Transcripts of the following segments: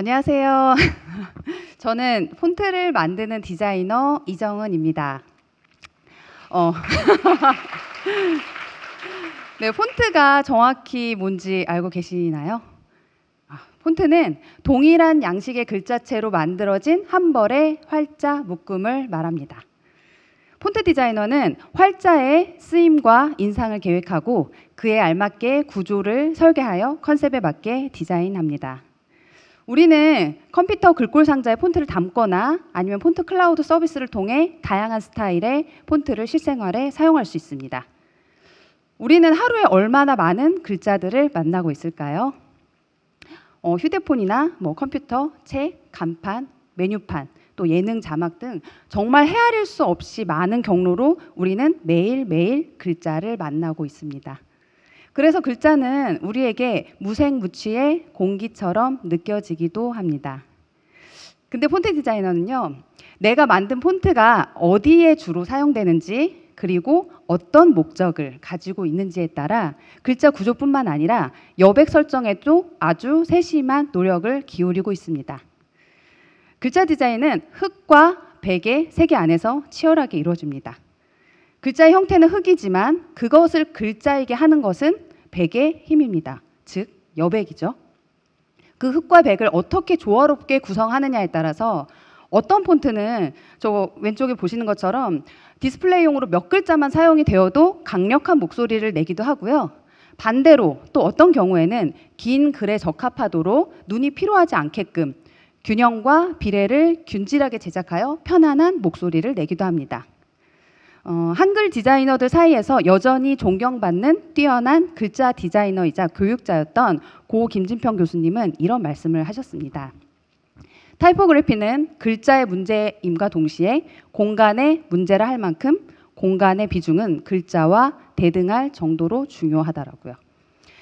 안녕하세요. 저는 폰트를 만드는 디자이너 이정은입니다. 네, 폰트가 정확히 뭔지 알고 계시나요? 폰트는 동일한 양식의 글자체로 만들어진 한 벌의 활자 묶음을 말합니다. 폰트 디자이너는 활자의 쓰임과 인상을 계획하고 그에 알맞게 구조를 설계하여 컨셉에 맞게 디자인합니다. 우리는 컴퓨터 글꼴 상자에 폰트를 담거나 아니면 폰트 클라우드 서비스를 통해 다양한 스타일의 폰트를 실생활에 사용할 수 있습니다. 우리는 하루에 얼마나 많은 글자들을 만나고 있을까요? 휴대폰이나 컴퓨터, 책, 간판, 메뉴판, 또 예능 자막 등 정말 헤아릴 수 없이 많은 경로로 우리는 매일매일 글자를 만나고 있습니다. 그래서 글자는 우리에게 무색무취의 공기처럼 느껴지기도 합니다. 근데 폰트 디자이너는요, 내가 만든 폰트가 어디에 주로 사용되는지 그리고 어떤 목적을 가지고 있는지에 따라 글자 구조뿐만 아니라 여백 설정에도 아주 세심한 노력을 기울이고 있습니다. 글자 디자인은 흙과 백의 세계 안에서 치열하게 이루어집니다. 글자의 형태는 흙이지만 그것을 글자이게 하는 것은 백의 힘입니다. 즉 여백이죠. 그 흙과 백을 어떻게 조화롭게 구성하느냐에 따라서 어떤 폰트는 저 왼쪽에 보시는 것처럼 디스플레이용으로 몇 글자만 사용이 되어도 강력한 목소리를 내기도 하고요. 반대로 또 어떤 경우에는 긴 글에 적합하도록 눈이 피로하지 않게끔 균형과 비례를 균질하게 제작하여 편안한 목소리를 내기도 합니다. 한글 디자이너들 사이에서 여전히 존경받는 뛰어난 글자 디자이너이자 교육자였던 고 김진평 교수님은 이런 말씀을 하셨습니다. 타이포그래피는 글자의 문제임과 동시에 공간의 문제라 할 만큼 공간의 비중은 글자와 대등할 정도로 중요하다라고요.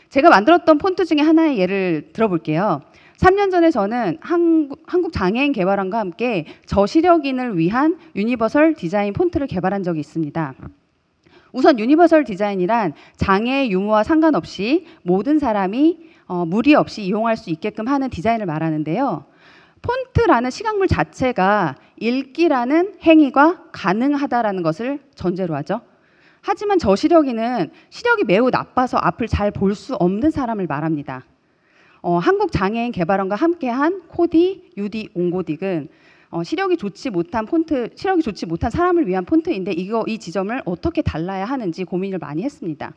제가 만들었던 폰트 중에 하나의 예를 들어볼게요. 3년 전에 저는 한국장애인개발원과 함께 저시력인을 위한 유니버설 디자인 폰트를 개발한 적이 있습니다. 우선 유니버설 디자인이란 장애의 유무와 상관없이 모든 사람이 무리 없이 이용할 수 있게끔 하는 디자인을 말하는데요. 폰트라는 시각물 자체가 읽기라는 행위가 가능하다라는 것을 전제로 하죠. 하지만 저시력인은 시력이 매우 나빠서 앞을 잘 볼 수 없는 사람을 말합니다. 한국장애인개발원과 함께한 코디, 유디, 옹고딕은 시력이 좋지 못한 사람을 위한 폰트인데 이 지점을 어떻게 달라야 하는지 고민을 많이 했습니다.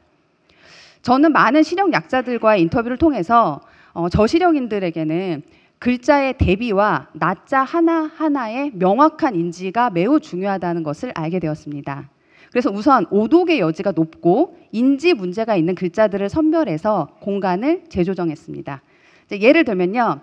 저는 많은 시력 약자들과의 인터뷰를 통해서 저시력인들에게는 글자의 대비와 낮자 하나하나의 명확한 인지가 매우 중요하다는 것을 알게 되었습니다. 그래서 우선 오독의 여지가 높고 인지 문제가 있는 글자들을 선별해서 공간을 재조정했습니다. 예를 들면요,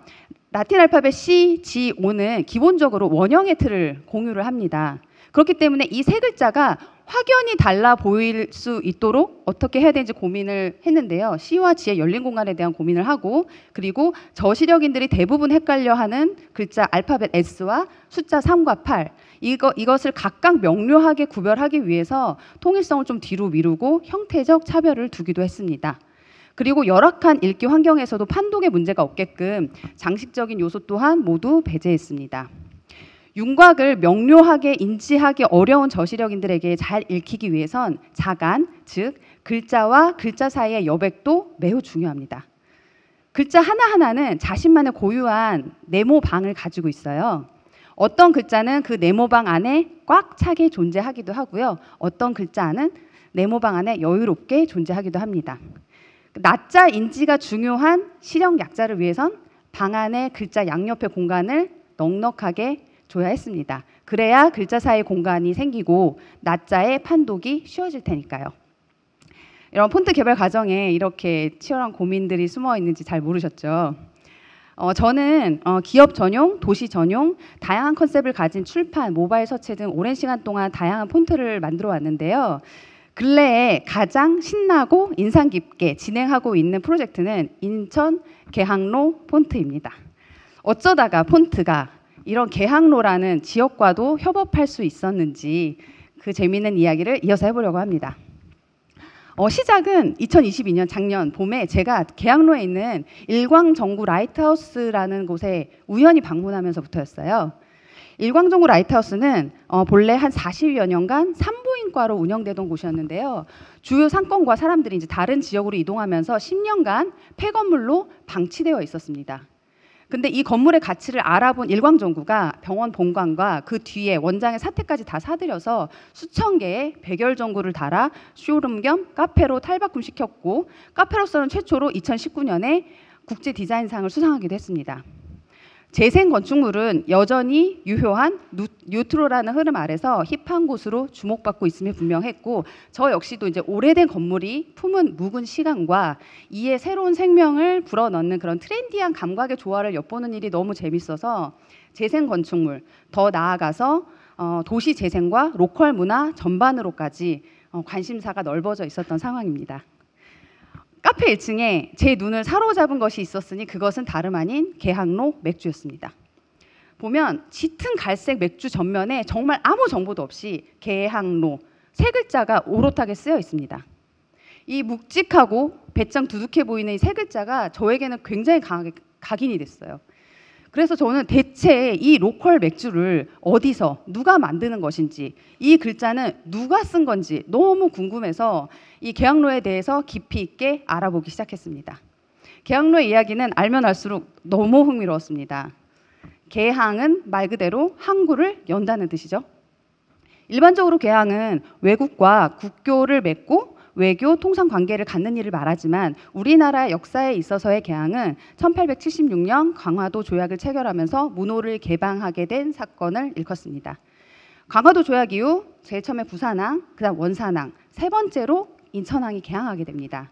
라틴 알파벳 C, G, O는 기본적으로 원형의 틀을 공유를 합니다. 그렇기 때문에 이 세 글자가 확연히 달라 보일 수 있도록 어떻게 해야 되는지 고민을 했는데요. C와 G의 열린 공간에 대한 고민을 하고, 그리고 저시력인들이 대부분 헷갈려하는 글자 알파벳 S와 숫자 3과 8, 이것을 각각 명료하게 구별하기 위해서 통일성을 좀 뒤로 미루고 형태적 차별을 두기도 했습니다. 그리고 열악한 읽기 환경에서도 판독에 문제가 없게끔 장식적인 요소 또한 모두 배제했습니다. 윤곽을 명료하게 인지하기 어려운 저시력인들에게 잘 읽히기 위해선 자간, 즉 글자와 글자 사이의 여백도 매우 중요합니다. 글자 하나하나는 자신만의 고유한 네모방을 가지고 있어요. 어떤 글자는 그 네모방 안에 꽉 차게 존재하기도 하고요. 어떤 글자는 네모방 안에 여유롭게 존재하기도 합니다. 낮자 인지가 중요한 시력 약자를 위해선 방 안의 글자 양옆의 공간을 넉넉하게 줘야 했습니다. 그래야 글자 사이 공간이 생기고 낮자의 판독이 쉬워질 테니까요. 이런 폰트 개발 과정에 이렇게 치열한 고민들이 숨어 있는지 잘 모르셨죠? 저는 기업 전용, 도시 전용, 다양한 컨셉을 가진 출판, 모바일 서체 등 오랜 시간 동안 다양한 폰트를 만들어 왔는데요. 근래에 가장 신나고 인상 깊게 진행하고 있는 프로젝트는 인천 계항로 폰트입니다. 어쩌다가 폰트가 이런 계항로라는 지역과도 협업할 수 있었는지 그 재미있는 이야기를 이어서 해보려고 합니다. 시작은 2022년 작년 봄에 제가 계양로에 있는 일광정구 라이트하우스라는 곳에 우연히 방문하면서부터였어요. 일광정구 라이트하우스는 본래 한 40여 년간 산부인과로 운영되던 곳이었는데요. 주요 상권과 사람들이 이제 다른 지역으로 이동하면서 10년간 폐건물로 방치되어 있었습니다. 근데 이 건물의 가치를 알아본 일광정구가 병원 본관과 그 뒤에 원장의 사택까지 다 사들여서 수천 개의 백열전구를 달아 쇼룸 겸 카페로 탈바꿈시켰고, 카페로서는 최초로 2019년에 국제 디자인상을 수상하기도 했습니다. 재생 건축물은 여전히 유효한 뉴트로라는 흐름 아래서 힙한 곳으로 주목받고 있음이 분명했고, 저 역시도 이제 오래된 건물이 품은 묵은 시간과 이에 새로운 생명을 불어넣는 그런 트렌디한 감각의 조화를 엿보는 일이 너무 재밌어서 재생 건축물, 더 나아가서 도시 재생과 로컬 문화 전반으로까지 관심사가 넓어져 있었던 상황입니다. 카페 1층에 제 눈을 사로잡은 것이 있었으니 그것은 다름 아닌 계항로 맥주였습니다. 보면 짙은 갈색 맥주 전면에 정말 아무 정보도 없이 계항로 세 글자가 오롯하게 쓰여 있습니다. 이 묵직하고 배짱 두둑해 보이는 이 세 글자가 저에게는 굉장히 강하게 각인이 됐어요. 그래서 저는 대체 이 로컬 맥주를 어디서 누가 만드는 것인지, 이 글자는 누가 쓴 건지 너무 궁금해서 이 계양로에 대해서 깊이 있게 알아보기 시작했습니다. 계양로의 이야기는 알면 알수록 너무 흥미로웠습니다. 계항은 말 그대로 항구를 연다는 뜻이죠. 일반적으로 계항은 외국과 국교를 맺고 외교, 통상 관계를 갖는 일을 말하지만 우리나라 역사에 있어서의 계항은 1876년 강화도 조약을 체결하면서 문호를 개방하게 된 사건을 일컫습니다. 강화도 조약 이후 제일 처음에 부산항, 그다음 원산항, 세 번째로 인천항이 개항하게 됩니다.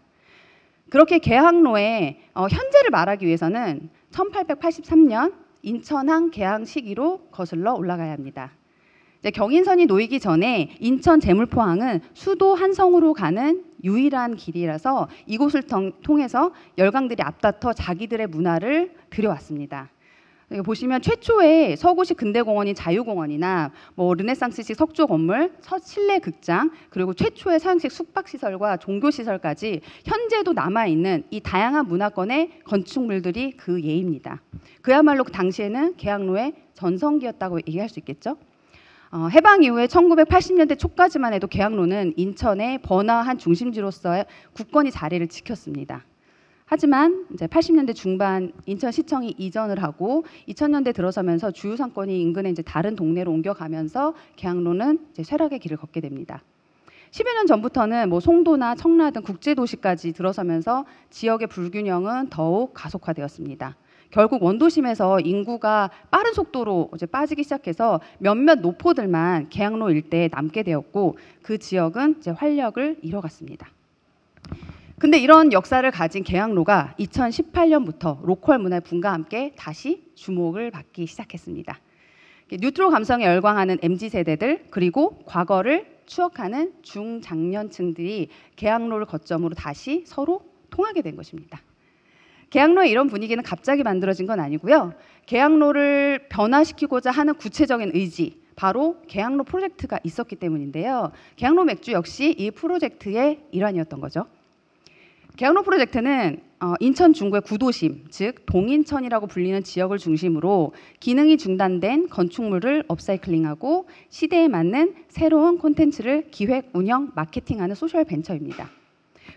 그렇게 계항로의 현재를 말하기 위해서는 1883년 인천항 개항 시기로 거슬러 올라가야 합니다. 경인선이 놓이기 전에 인천 제물포항은 수도 한성으로 가는 유일한 길이라서 이곳을 통해서 열강들이 앞다퉈 자기들의 문화를 들여왔습니다. 보시면 최초의 서구식 근대공원인 자유공원이나 르네상스식 석조 건물, 실내 극장, 그리고 최초의 서양식 숙박시설과 종교시설까지 현재도 남아있는 이 다양한 문화권의 건축물들이 그 예입니다. 그야말로 그 당시에는 계양로의 전성기였다고 얘기할 수 있겠죠. 해방 이후에 1980년대 초까지만 해도 계양로는 인천의 번화한 중심지로서의 굳건히 자리를 지켰습니다. 하지만 이제 80년대 중반 인천시청이 이전을 하고 2000년대 들어서면서 주요 상권이 인근의 이제 다른 동네로 옮겨가면서 계양로는 이제 쇠락의 길을 걷게 됩니다. 10여 년 전부터는 송도나 청라 등 국제도시까지 들어서면서 지역의 불균형은 더욱 가속화되었습니다. 결국 원도심에서 인구가 빠른 속도로 이제 빠지기 시작해서 몇몇 노포들만 계양로 일대에 남게 되었고 그 지역은 이제 활력을 잃어갔습니다. 근데 이런 역사를 가진 계양로가 2018년부터 로컬 문화의 붐과 함께 다시 주목을 받기 시작했습니다. 뉴트로 감성에 열광하는 MZ세대들, 그리고 과거를 추억하는 중장년층들이 계양로를 거점으로 다시 서로 통하게 된 것입니다. 계양로의 이런 분위기는 갑자기 만들어진 건 아니고요. 계양로를 변화시키고자 하는 구체적인 의지, 바로 계양로 프로젝트가 있었기 때문인데요. 계양로 맥주 역시 이 프로젝트의 일환이었던 거죠. 계양로 프로젝트는 인천 중구의 구도심, 즉 동인천이라고 불리는 지역을 중심으로 기능이 중단된 건축물을 업사이클링하고 시대에 맞는 새로운 콘텐츠를 기획, 운영, 마케팅하는 소셜 벤처입니다.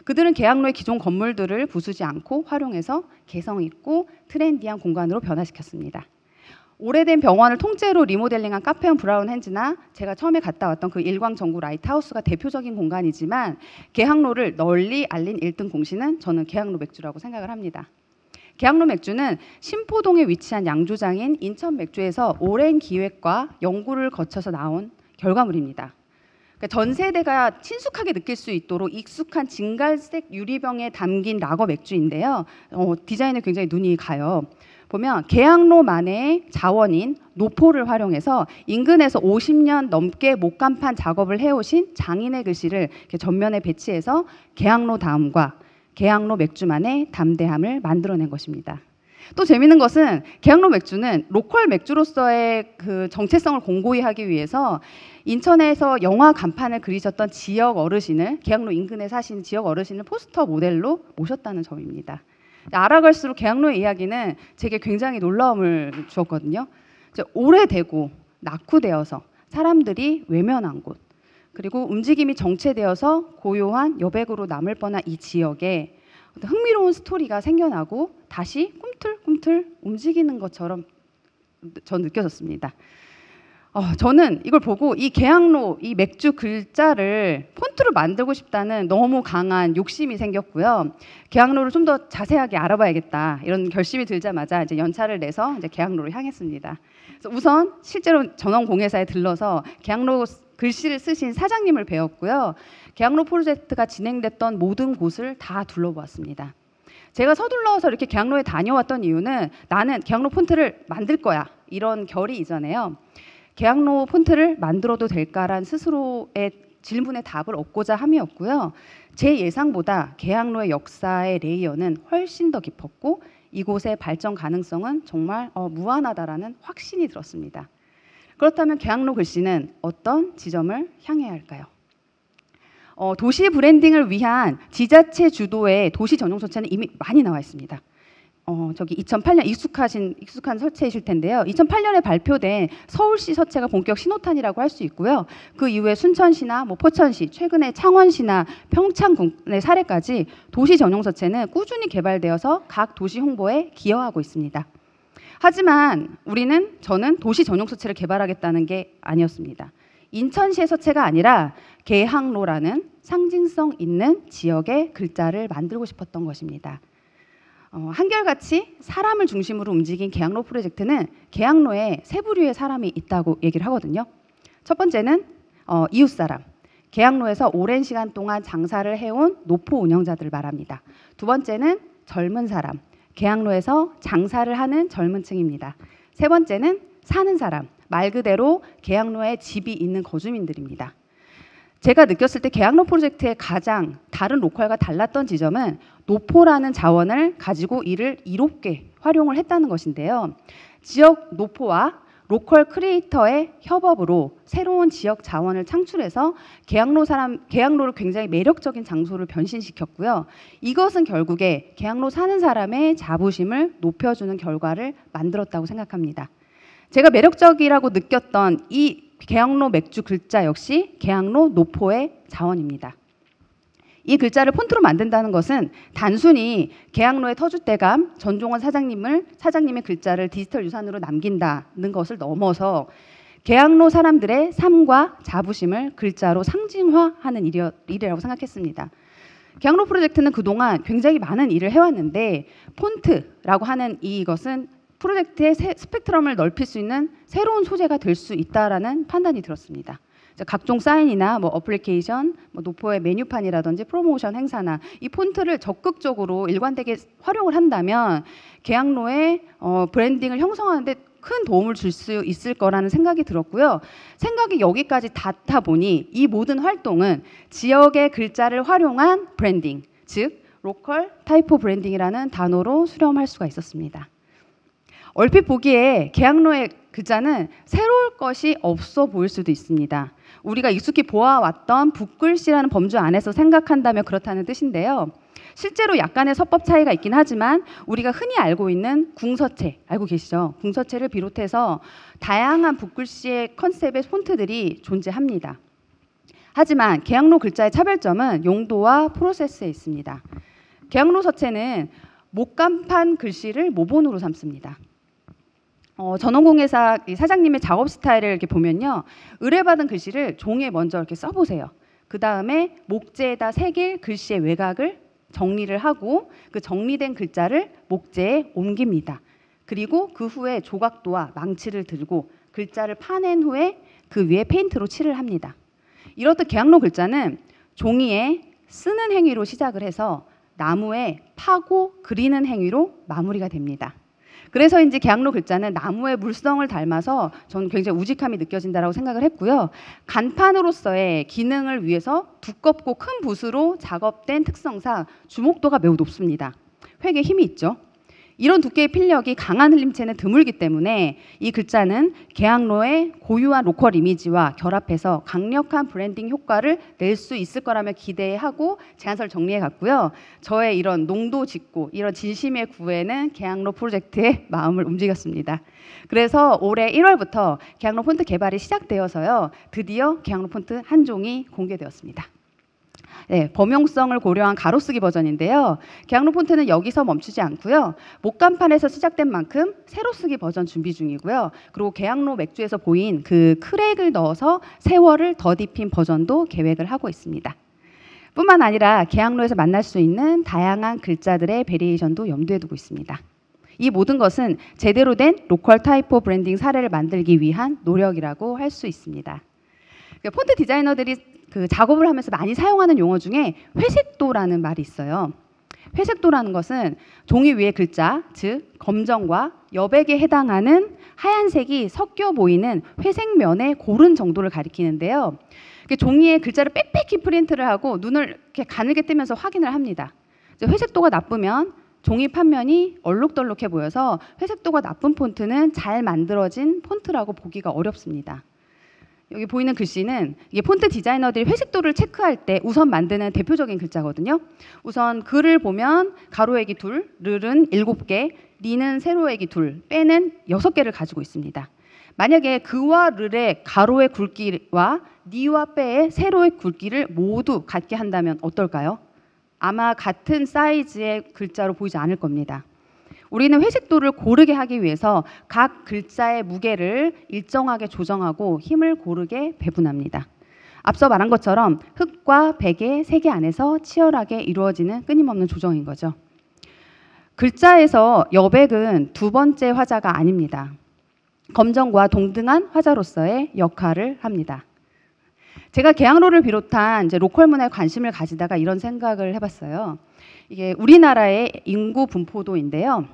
그들은 계양로의 기존 건물들을 부수지 않고 활용해서 개성 있고 트렌디한 공간으로 변화시켰습니다. 오래된 병원을 통째로 리모델링한 카페온 브라운 핸즈나 제가 처음에 갔다 왔던 그 일광정구 라이트하우스가 대표적인 공간이지만 계양로를 널리 알린 1등 공신은 저는 계양로 맥주라고 생각을 합니다. 계양로 맥주는 신포동에 위치한 양조장인 인천 맥주에서 오랜 기획과 연구를 거쳐서 나온 결과물입니다. 전 세대가 친숙하게 느낄 수 있도록 익숙한 진갈색 유리병에 담긴 라거 맥주인데요. 디자인에 굉장히 눈이 가요. 보면 계양로만의 자원인 노포를 활용해서 인근에서 50년 넘게 목간판 작업을 해오신 장인의 글씨를 이렇게 전면에 배치해서 계양로 다음과 계양로 맥주만의 담대함을 만들어낸 것입니다. 또 재밌는 것은 계양로 맥주는 로컬 맥주로서의 그 정체성을 공고히 하기 위해서 인천에서 영화 간판을 그리셨던 지역 어르신을, 계양로 인근에 사시는 지역 어르신을 포스터 모델로 모셨다는 점입니다. 알아갈수록 계양로의 이야기는 제게 굉장히 놀라움을 주었거든요. 오래되고 낙후되어서 사람들이 외면한 곳, 그리고 움직임이 정체되어서 고요한 여백으로 남을 뻔한 이 지역에 흥미로운 스토리가 생겨나고 다시 꿈틀꿈틀 움직이는 것처럼 전 느껴졌습니다. 저는 이걸 보고 이 계양로, 이 맥주 글자를 폰트로 만들고 싶다는 너무 강한 욕심이 생겼고요. 계양로를 좀 더 자세하게 알아봐야겠다 이런 결심이 들자마자 이제 연차를 내서 이제 계양로를 향했습니다. 그래서 우선 실제로 전원공예사에 들러서 계양로 글씨를 쓰신 사장님을 배웠고요. 계양로 프로젝트가 진행됐던 모든 곳을 다 둘러보았습니다. 제가 서둘러서 이렇게 계양로에 다녀왔던 이유는 나는 계양로 폰트를 만들 거야 이런 결의이잖아요. 계양로 폰트를 만들어도 될까란 스스로의 질문에 답을 얻고자 함이었고요. 제 예상보다 계양로의 역사의 레이어는 훨씬 더 깊었고 이곳의 발전 가능성은 정말 무한하다라는 확신이 들었습니다. 그렇다면 계양로 글씨는 어떤 지점을 향해야 할까요? 도시 브랜딩을 위한 지자체 주도의 도시 전용 서체는 이미 많이 나와 있습니다. 저기 2008년 익숙한 서체이실 텐데요. 2008년에 발표된 서울시 서체가 본격 신호탄이라고 할 수 있고요. 그 이후에 순천시나 포천시, 최근에 창원시나 평창군의 사례까지 도시 전용 서체는 꾸준히 개발되어서 각 도시 홍보에 기여하고 있습니다. 하지만 저는 도시 전용 서체를 개발하겠다는 게 아니었습니다. 인천시의 서체가 아니라 계양로라는 상징성 있는 지역의 글자를 만들고 싶었던 것입니다. 한결같이 사람을 중심으로 움직인 계양로 프로젝트는 계양로에 세 부류의 사람이 있다고 얘기를 하거든요. 첫 번째는 이웃사람, 계양로에서 오랜 시간 동안 장사를 해온 노포 운영자들을 말합니다. 두 번째는 젊은 사람, 계양로에서 장사를 하는 젊은 층입니다. 세 번째는 사는 사람, 말 그대로 계양로에 집이 있는 거주민들입니다. 제가 느꼈을 때 계양로 프로젝트의 가장 다른 로컬과 달랐던 지점은 노포라는 자원을 가지고 이를 이롭게 활용을 했다는 것인데요. 지역 노포와 로컬 크리에이터의 협업으로 새로운 지역 자원을 창출해서 계양로를 굉장히 매력적인 장소를 변신시켰고요. 이것은 결국에 계양로 사는 사람의 자부심을 높여주는 결과를 만들었다고 생각합니다. 제가 매력적이라고 느꼈던 이 계양로 맥주 글자 역시 계양로 노포의 자원입니다. 이 글자를 폰트로 만든다는 것은 단순히 계양로의 터줏대감 전종원 사장님의 글자를 디지털 유산으로 남긴다는 것을 넘어서 계양로 사람들의 삶과 자부심을 글자로 상징화하는 일이라고 생각했습니다. 계양로 프로젝트는 그동안 굉장히 많은 일을 해왔는데 폰트라고 하는 이것은 프로젝트의 스펙트럼을 넓힐 수 있는 새로운 소재가 될 수 있다라는 판단이 들었습니다. 각종 사인이나 어플리케이션, 노포의 메뉴판이라든지 프로모션 행사나 이 폰트를 적극적으로 일관되게 활용을 한다면 계양로의 브랜딩을 형성하는 데 큰 도움을 줄 수 있을 거라는 생각이 들었고요. 생각이 여기까지 닿다 보니 이 모든 활동은 지역의 글자를 활용한 브랜딩, 즉 로컬 타이포 브랜딩이라는 단어로 수렴할 수가 있었습니다. 얼핏 보기에 계양로의 글자는 새로울 것이 없어 보일 수도 있습니다. 우리가 익숙히 보아왔던 붓글씨라는 범주 안에서 생각한다면 그렇다는 뜻인데요. 실제로 약간의 서법 차이가 있긴 하지만 우리가 흔히 알고 있는 궁서체, 알고 계시죠? 궁서체를 비롯해서 다양한 붓글씨의 컨셉의 폰트들이 존재합니다. 하지만 계양로 글자의 차별점은 용도와 프로세스에 있습니다. 계양로 서체는 목간판 글씨를 모본으로 삼습니다. 전원공예사 사장님의 작업 스타일을 이렇게 보면요, 의뢰받은 글씨를 종이에 먼저 이렇게 써보세요. 그 다음에 목재에다 새길 글씨의 외곽을 정리를 하고 그 정리된 글자를 목재에 옮깁니다. 그리고 그 후에 조각도와 망치를 들고 글자를 파낸 후에 그 위에 페인트로 칠을 합니다. 이렇듯 계양로 글자는 종이에 쓰는 행위로 시작을 해서 나무에 파고 그리는 행위로 마무리가 됩니다. 그래서인지 계양로 글자는 나무의 물성을 닮아서 저는 굉장히 우직함이 느껴진다고 생각을 했고요. 간판으로서의 기능을 위해서 두껍고 큰 붓으로 작업된 특성상 주목도가 매우 높습니다. 획에 힘이 있죠. 이런 두께의 필력이 강한 흘림체는 드물기 때문에 이 글자는 계양로의 고유한 로컬 이미지와 결합해서 강력한 브랜딩 효과를 낼 수 있을 거라며 기대하고 제안서를 정리해 갔고요. 저의 이런 농도 짙고 이런 진심의 구애는 계양로 프로젝트의 마음을 움직였습니다. 그래서 올해 1월부터 계양로 폰트 개발이 시작되어서요. 드디어 계양로 폰트 한 종이 공개되었습니다. 네, 범용성을 고려한 가로쓰기 버전인데요. 계양로 폰트는 여기서 멈추지 않고요. 목간판에서 시작된 만큼 세로쓰기 버전 준비 중이고요. 그리고 계양로 맥주에서 보인 그 크랙을 넣어서 세월을 더딥힌 버전도 계획을 하고 있습니다. 뿐만 아니라 계양로에서 만날 수 있는 다양한 글자들의 베리에이션도 염두에 두고 있습니다. 이 모든 것은 제대로 된 로컬 타이포 브랜딩 사례를 만들기 위한 노력이라고 할 수 있습니다. 폰트 디자이너들이 그 작업을 하면서 많이 사용하는 용어 중에 회색도라는 말이 있어요. 회색도라는 것은 종이 위의 글자, 즉 검정과 여백에 해당하는 하얀색이 섞여 보이는 회색면의 고른 정도를 가리키는데요. 종이에 글자를 빽빽히 프린트를 하고 눈을 이렇게 가늘게 뜨면서 확인을 합니다. 회색도가 나쁘면 종이 판면이 얼룩덜룩해 보여서 회색도가 나쁜 폰트는 잘 만들어진 폰트라고 보기가 어렵습니다. 여기 보이는 글씨는 이게 폰트 디자이너들이 회색도를 체크할 때 우선 만드는 대표적인 글자거든요. 우선 글을 보면 가로액이 2, 르는 7개, 리는 세로액이 2, 빼는 6개를 가지고 있습니다. 만약에 그와 르의 가로의 굵기와 니와 빼의 세로의 굵기를 모두 같게 한다면 어떨까요? 아마 같은 사이즈의 글자로 보이지 않을 겁니다. 우리는 회색도를 고르게 하기 위해서 각 글자의 무게를 일정하게 조정하고 힘을 고르게 배분합니다. 앞서 말한 것처럼 흑과 백의 세계 안에서 치열하게 이루어지는 끊임없는 조정인 거죠. 글자에서 여백은 두 번째 화자가 아닙니다. 검정과 동등한 화자로서의 역할을 합니다. 제가 계양로를 비롯한 이제 로컬 문화에 관심을 가지다가 이런 생각을 해봤어요. 이게 우리나라의 인구 분포도인데요.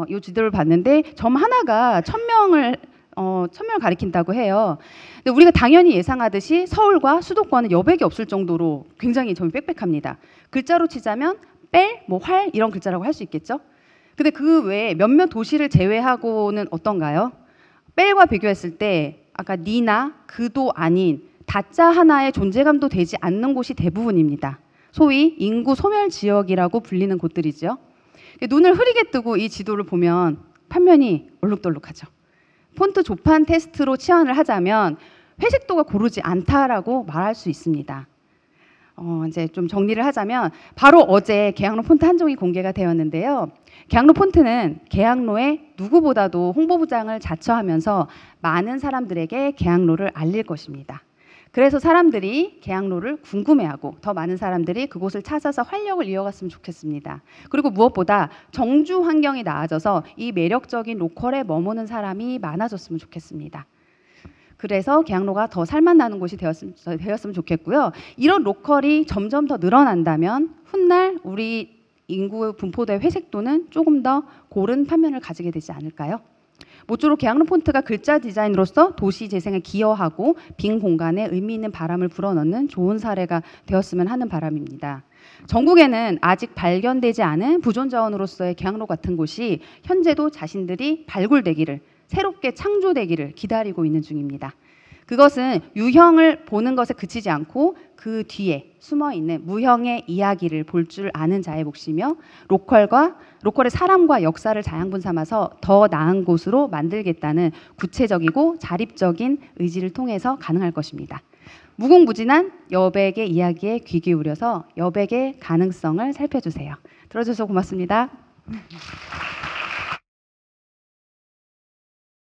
이 지도를 봤는데 점 하나가 1000명을 가리킨다고 해요. 근데 우리가 당연히 예상하듯이 서울과 수도권은 여백이 없을 정도로 굉장히 점이 빽빽합니다. 글자로 치자면 뺄, 활 이런 글자라고 할 수 있겠죠. 근데 그 외에 몇몇 도시를 제외하고는 어떤가요? 뺄과 비교했을 때 아까 니나 그도 아닌 다자 하나의 존재감도 되지 않는 곳이 대부분입니다. 소위 인구 소멸 지역이라고 불리는 곳들이죠. 눈을 흐리게 뜨고 이 지도를 보면 판면이 얼룩덜룩하죠. 폰트 조판 테스트로 치환을 하자면 회색도가 고르지 않다라고 말할 수 있습니다. 이제 좀 정리를 하자면 바로 어제 계양로 폰트 한 종이 공개가 되었는데요. 계양로 폰트는 계양로의 누구보다도 홍보부장을 자처하면서 많은 사람들에게 계양로를 알릴 것입니다. 그래서 사람들이 계양로를 궁금해하고 더 많은 사람들이 그곳을 찾아서 활력을 이어갔으면 좋겠습니다. 그리고 무엇보다 정주 환경이 나아져서 이 매력적인 로컬에 머무는 사람이 많아졌으면 좋겠습니다. 그래서 계양로가 더 살맛나는 곳이 되었으면 좋겠고요. 이런 로컬이 점점 더 늘어난다면 훗날 우리 인구 분포도의 회색도는 조금 더 고른 판면을 가지게 되지 않을까요? 모쪼록 계양로 폰트가 글자 디자인으로서 도시 재생에 기여하고 빈 공간에 의미 있는 바람을 불어넣는 좋은 사례가 되었으면 하는 바람입니다. 전국에는 아직 발견되지 않은 부존 자원으로서의 계양로 같은 곳이 현재도 자신들이 발굴되기를, 새롭게 창조되기를 기다리고 있는 중입니다. 그것은 유형을 보는 것에 그치지 않고 그 뒤에 숨어있는 무형의 이야기를 볼 줄 아는 자의 몫이며 로컬의 사람과 역사를 자양분 삼아서 더 나은 곳으로 만들겠다는 구체적이고 자립적인 의지를 통해서 가능할 것입니다. 무궁무진한 여백의 이야기에 귀 기울여서 여백의 가능성을 살펴주세요. 들어주셔서 고맙습니다.